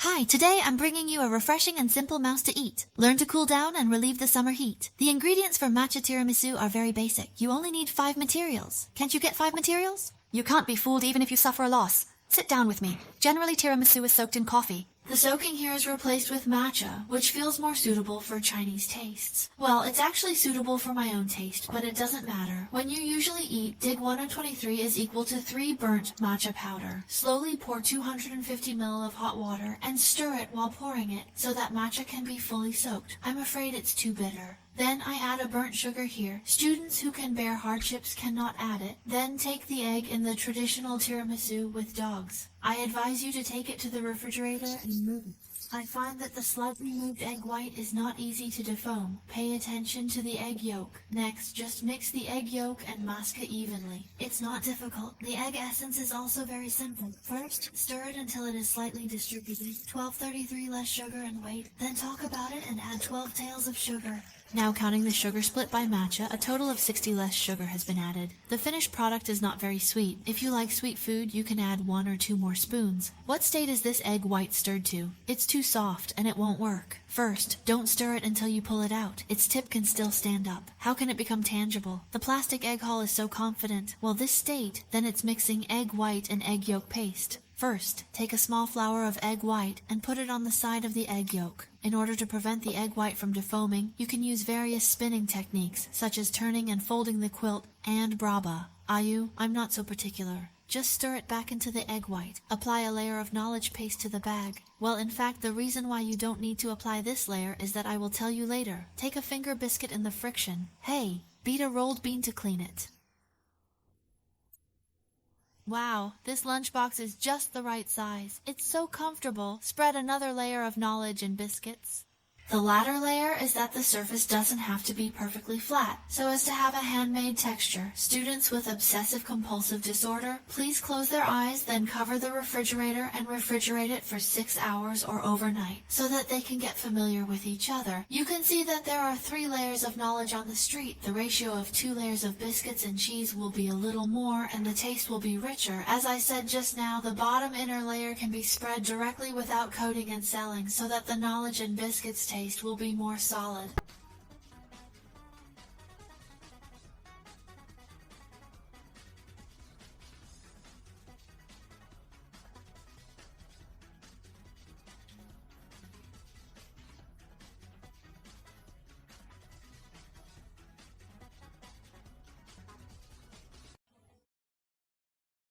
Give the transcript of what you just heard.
Hi, today I'm bringing you a refreshing and simple mouse to eat. Learn to cool down and relieve the summer heat. The ingredients for Matcha Tiramisu are very basic. You only need 5 materials. Can't you get 5 materials? You can't be fooled even if you suffer a loss. Sit down with me. Generally, tiramisu is soaked in coffee. The soaking here is replaced with matcha, which feels more suitable for Chinese tastes. Well, it's actually suitable for my own taste, but it doesn't matter. When you usually eat, dig 123 is equal to 3 burnt matcha powder. Slowly pour 250 ml of hot water and stir it while pouring it so that matcha can be fully soaked. I'm afraid it's too bitter. Then I add a burnt sugar here. Students who can bear hardships cannot add it. Then take the egg in the traditional tiramisu with dogs. I advise you to take it to the refrigerator and move it. I find that the slightly moved egg white is not easy to defoam. Pay attention to the egg yolk. Next, just mix the egg yolk and mask it evenly. It's not difficult. The egg essence is also very simple. First, stir it until it is slightly distributed. 1233 less sugar and weight. Then talk about it and add 12 taels of sugar. Now counting the sugar split by matcha, a total of 60 less sugar has been added. The finished product is not very sweet. If you like sweet food, you can add 1 or 2 more spoons. What state is this egg white stirred to? It's too soft and it won't work. First, don't stir it until you pull it out. Its tip can still stand up. How can it become tangible? The plastic egg hull is so confident. Well, this state, then it's mixing egg white and egg yolk paste. First, take a small flower of egg white and put it on the side of the egg yolk. In order to prevent the egg white from defoaming, you can use various spinning techniques, such as turning and folding the quilt and braba. I'm not so particular. Just stir it back into the egg white. Apply a layer of knowledge paste to the bag. Well, in fact, the reason why you don't need to apply this layer is that I will tell you later. Take a finger biscuit in the friction. Hey, beat a rolled bean to clean it. Wow, this lunchbox is just the right size. It's so comfortable. Spread another layer of knowledge and biscuits. The latter layer is that the surface doesn't have to be perfectly flat, so as to have a handmade texture. Students with obsessive-compulsive disorder, please close their eyes, then cover the refrigerator and refrigerate it for 6 hours or overnight, so that they can get familiar with each other. You can see that there are 3 layers of knowledge on the street. The ratio of 2 layers of biscuits and cheese will be a little more, and the taste will be richer. As I said just now, the bottom inner layer can be spread directly without coating and selling, so that the knowledge and biscuits taste will be more solid.